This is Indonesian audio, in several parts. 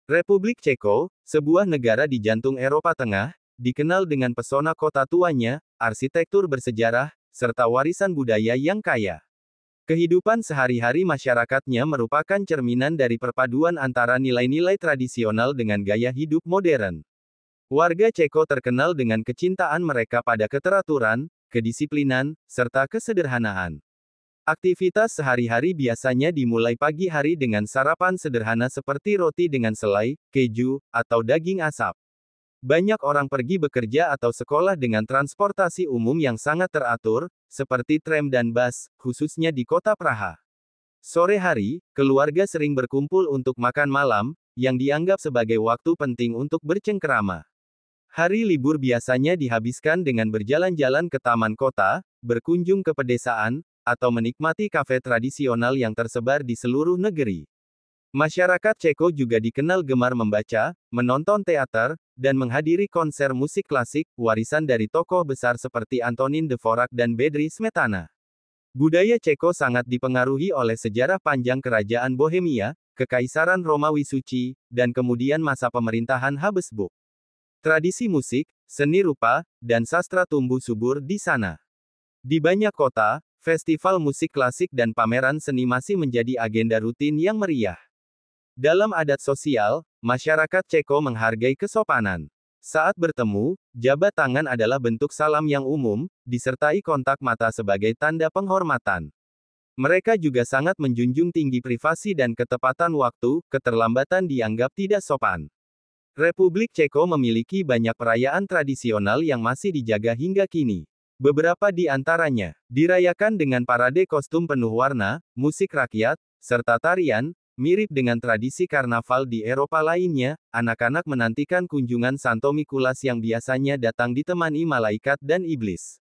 Republik Ceko, sebuah negara di jantung Eropa Tengah, dikenal dengan pesona kota tuanya, arsitektur bersejarah, serta warisan budaya yang kaya. Kehidupan sehari-hari masyarakatnya merupakan cerminan dari perpaduan antara nilai-nilai tradisional dengan gaya hidup modern. Warga Ceko terkenal dengan kecintaan mereka pada keteraturan, kedisiplinan, serta kesederhanaan. Aktivitas sehari-hari biasanya dimulai pagi hari dengan sarapan sederhana seperti roti dengan selai, keju, atau daging asap. Banyak orang pergi bekerja atau sekolah dengan transportasi umum yang sangat teratur, seperti tram dan bus, khususnya di kota Praha. Sore hari, keluarga sering berkumpul untuk makan malam, yang dianggap sebagai waktu penting untuk bercengkerama. Hari libur biasanya dihabiskan dengan berjalan-jalan ke taman kota, berkunjung ke pedesaan, atau menikmati kafe tradisional yang tersebar di seluruh negeri. Masyarakat Ceko juga dikenal gemar membaca, menonton teater, dan menghadiri konser musik klasik, warisan dari tokoh besar seperti Antonín Dvořák dan Bedřich Smetana. Budaya Ceko sangat dipengaruhi oleh sejarah panjang kerajaan Bohemia, Kekaisaran Romawi Suci, dan kemudian masa pemerintahan Habsburg. Tradisi musik, seni rupa, dan sastra tumbuh subur di sana. Di banyak kota, festival musik klasik dan pameran seni masih menjadi agenda rutin yang meriah. Dalam adat sosial, masyarakat Ceko menghargai kesopanan. Saat bertemu, jabat tangan adalah bentuk salam yang umum, disertai kontak mata sebagai tanda penghormatan. Mereka juga sangat menjunjung tinggi privasi dan ketepatan waktu, keterlambatan dianggap tidak sopan. Republik Ceko memiliki banyak perayaan tradisional yang masih dijaga hingga kini. Beberapa di antaranya dirayakan dengan parade kostum penuh warna, musik rakyat, serta tarian. Mirip dengan tradisi karnaval di Eropa lainnya, anak-anak menantikan kunjungan Santo Mikulas yang biasanya datang ditemani malaikat dan iblis.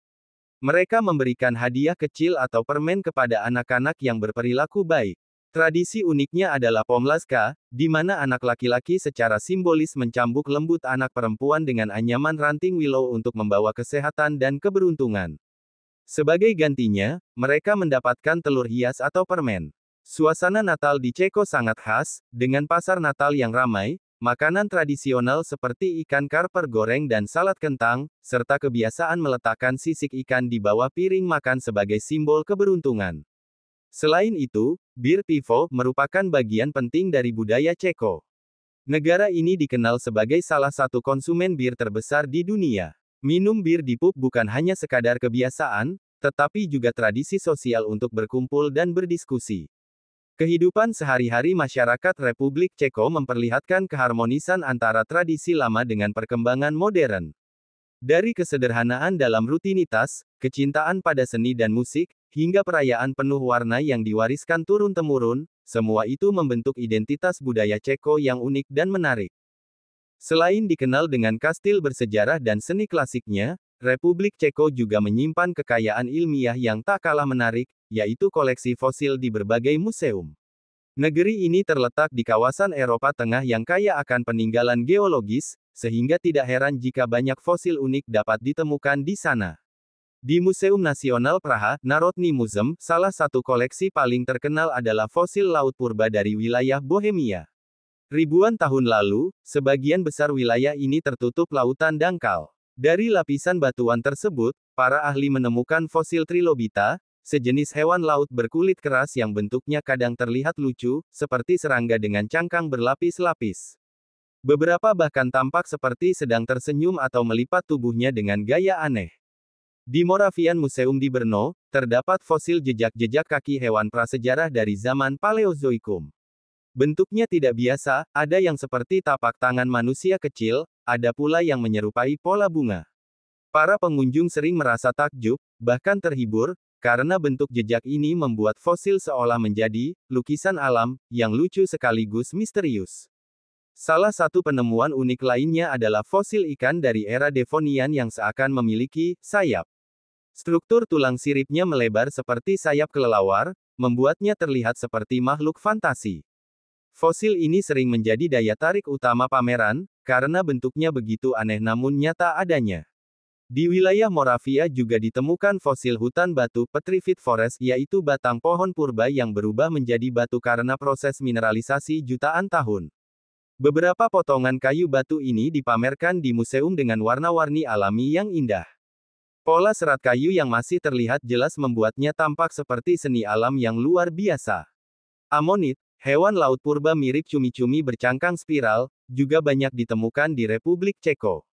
Mereka memberikan hadiah kecil atau permen kepada anak-anak yang berperilaku baik. Tradisi uniknya adalah Pomlaska, di mana anak laki-laki secara simbolis mencambuk lembut anak perempuan dengan anyaman ranting willow untuk membawa kesehatan dan keberuntungan. Sebagai gantinya, mereka mendapatkan telur hias atau permen. Suasana Natal di Ceko sangat khas, dengan pasar Natal yang ramai, makanan tradisional seperti ikan karper goreng dan salad kentang, serta kebiasaan meletakkan sisik ikan di bawah piring makan sebagai simbol keberuntungan. Selain itu, bir pivo merupakan bagian penting dari budaya Ceko. Negara ini dikenal sebagai salah satu konsumen bir terbesar di dunia. Minum bir di pub bukan hanya sekadar kebiasaan, tetapi juga tradisi sosial untuk berkumpul dan berdiskusi. Kehidupan sehari-hari masyarakat Republik Ceko memperlihatkan keharmonisan antara tradisi lama dengan perkembangan modern. Dari kesederhanaan dalam rutinitas, kecintaan pada seni dan musik, hingga perayaan penuh warna yang diwariskan turun-temurun, semua itu membentuk identitas budaya Ceko yang unik dan menarik. Selain dikenal dengan kastil bersejarah dan seni klasiknya, Republik Ceko juga menyimpan kekayaan ilmiah yang tak kalah menarik, yaitu koleksi fosil di berbagai museum. Negeri ini terletak di kawasan Eropa Tengah yang kaya akan peninggalan geologis, sehingga tidak heran jika banyak fosil unik dapat ditemukan di sana. Di Museum Nasional Praha, Národní Muzeum, salah satu koleksi paling terkenal adalah fosil laut purba dari wilayah Bohemia. Ribuan tahun lalu, sebagian besar wilayah ini tertutup lautan dangkal. Dari lapisan batuan tersebut, para ahli menemukan fosil trilobita, sejenis hewan laut berkulit keras yang bentuknya kadang terlihat lucu, seperti serangga dengan cangkang berlapis-lapis. Beberapa bahkan tampak seperti sedang tersenyum atau melipat tubuhnya dengan gaya aneh. Di Moravian Museum di Brno, terdapat fosil jejak-jejak kaki hewan prasejarah dari zaman Paleozoikum. Bentuknya tidak biasa, ada yang seperti tapak tangan manusia kecil, ada pula yang menyerupai pola bunga. Para pengunjung sering merasa takjub, bahkan terhibur, karena bentuk jejak ini membuat fosil seolah menjadi lukisan alam yang lucu sekaligus misterius. Salah satu penemuan unik lainnya adalah fosil ikan dari era Devonian yang seakan memiliki sayap. Struktur tulang siripnya melebar seperti sayap kelelawar, membuatnya terlihat seperti makhluk fantasi. Fosil ini sering menjadi daya tarik utama pameran, karena bentuknya begitu aneh namun nyata adanya. Di wilayah Moravia juga ditemukan fosil hutan batu petrified forest, yaitu batang pohon purba yang berubah menjadi batu karena proses mineralisasi jutaan tahun. Beberapa potongan kayu batu ini dipamerkan di museum dengan warna-warni alami yang indah. Pola serat kayu yang masih terlihat jelas membuatnya tampak seperti seni alam yang luar biasa. Amonit, hewan laut purba mirip cumi-cumi bercangkang spiral, juga banyak ditemukan di Republik Ceko.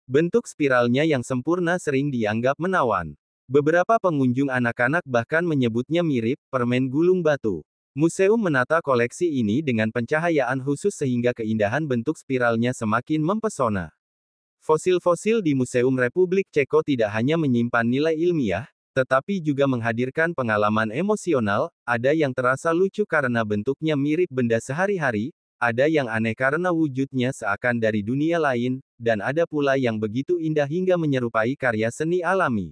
Bentuk spiralnya yang sempurna sering dianggap menawan. Beberapa pengunjung anak-anak bahkan menyebutnya mirip permen gulung batu. Museum menata koleksi ini dengan pencahayaan khusus sehingga keindahan bentuk spiralnya semakin mempesona. Fosil-fosil di Museum Republik Ceko tidak hanya menyimpan nilai ilmiah, tetapi juga menghadirkan pengalaman emosional. Ada yang terasa lucu karena bentuknya mirip benda sehari-hari, ada yang aneh karena wujudnya seakan dari dunia lain, dan ada pula yang begitu indah hingga menyerupai karya seni alami.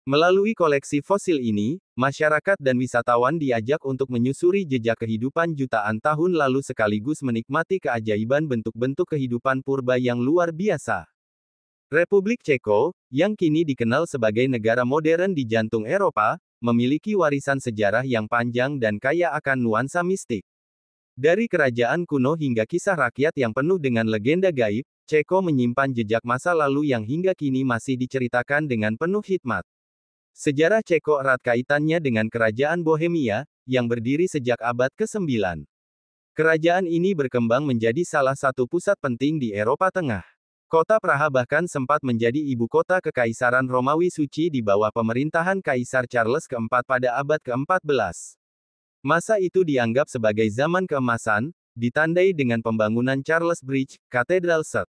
Melalui koleksi fosil ini, masyarakat dan wisatawan diajak untuk menyusuri jejak kehidupan jutaan tahun lalu sekaligus menikmati keajaiban bentuk-bentuk kehidupan purba yang luar biasa. Republik Ceko, yang kini dikenal sebagai negara modern di jantung Eropa, memiliki warisan sejarah yang panjang dan kaya akan nuansa mistik. Dari kerajaan kuno hingga kisah rakyat yang penuh dengan legenda gaib, Ceko menyimpan jejak masa lalu yang hingga kini masih diceritakan dengan penuh hikmat. Sejarah Ceko erat kaitannya dengan kerajaan Bohemia, yang berdiri sejak abad ke-9. Kerajaan ini berkembang menjadi salah satu pusat penting di Eropa Tengah. Kota Praha bahkan sempat menjadi ibu kota Kekaisaran Romawi Suci di bawah pemerintahan Kaisar Charles keempat pada abad ke-14. Masa itu dianggap sebagai zaman keemasan, ditandai dengan pembangunan Charles Bridge, Katedral St.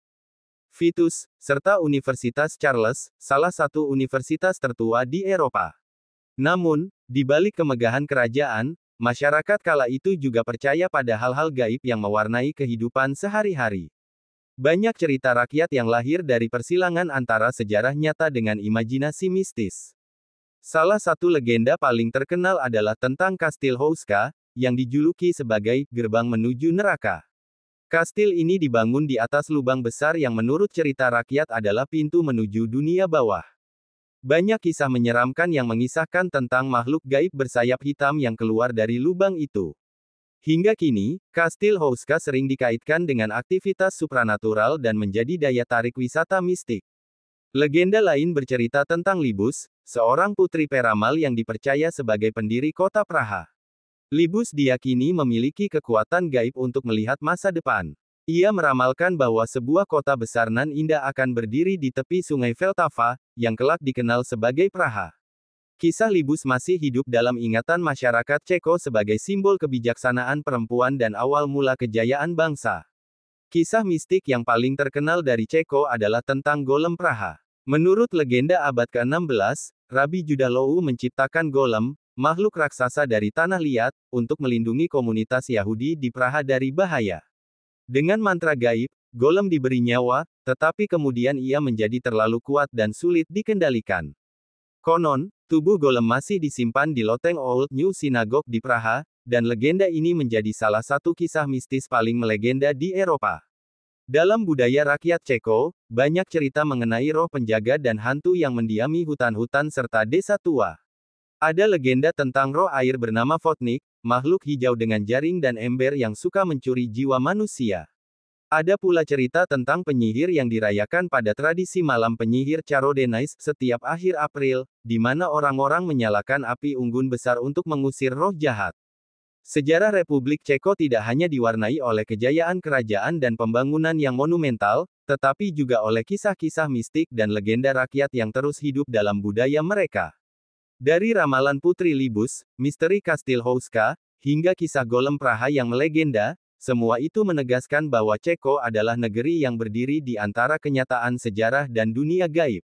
Vitus, serta Universitas Charles, salah satu universitas tertua di Eropa. Namun, di balik kemegahan kerajaan, masyarakat kala itu juga percaya pada hal-hal gaib yang mewarnai kehidupan sehari-hari. Banyak cerita rakyat yang lahir dari persilangan antara sejarah nyata dengan imajinasi mistis. Salah satu legenda paling terkenal adalah tentang Kastil Houska, yang dijuluki sebagai gerbang menuju neraka. Kastil ini dibangun di atas lubang besar yang menurut cerita rakyat adalah pintu menuju dunia bawah. Banyak kisah menyeramkan yang mengisahkan tentang makhluk gaib bersayap hitam yang keluar dari lubang itu. Hingga kini, Kastil Houska sering dikaitkan dengan aktivitas supranatural dan menjadi daya tarik wisata mistik. Legenda lain bercerita tentang Libus, seorang putri peramal yang dipercaya sebagai pendiri kota Praha. Libus diyakini memiliki kekuatan gaib untuk melihat masa depan. Ia meramalkan bahwa sebuah kota besar nan indah akan berdiri di tepi sungai Vltava, yang kelak dikenal sebagai Praha. Kisah Libus masih hidup dalam ingatan masyarakat Ceko sebagai simbol kebijaksanaan perempuan dan awal mula kejayaan bangsa. Kisah mistik yang paling terkenal dari Ceko adalah tentang Golem Praha. Menurut legenda abad ke-16, Rabi Judah Loew menciptakan Golem, makhluk raksasa dari tanah liat, untuk melindungi komunitas Yahudi di Praha dari bahaya. Dengan mantra gaib, Golem diberi nyawa, tetapi kemudian ia menjadi terlalu kuat dan sulit dikendalikan. Konon, tubuh Golem masih disimpan di loteng Old New Synagogue di Praha, dan legenda ini menjadi salah satu kisah mistis paling melegenda di Eropa. Dalam budaya rakyat Ceko, banyak cerita mengenai roh penjaga dan hantu yang mendiami hutan-hutan serta desa tua. Ada legenda tentang roh air bernama Votnik, makhluk hijau dengan jaring dan ember yang suka mencuri jiwa manusia. Ada pula cerita tentang penyihir yang dirayakan pada tradisi malam penyihir Charodenais setiap akhir April, di mana orang-orang menyalakan api unggun besar untuk mengusir roh jahat. Sejarah Republik Ceko tidak hanya diwarnai oleh kejayaan kerajaan dan pembangunan yang monumental, tetapi juga oleh kisah-kisah mistik dan legenda rakyat yang terus hidup dalam budaya mereka. Dari ramalan Putri Libus, misteri Kastil Houska, hingga kisah Golem Praha yang melegenda, semua itu menegaskan bahwa Ceko adalah negeri yang berdiri di antara kenyataan sejarah dan dunia gaib.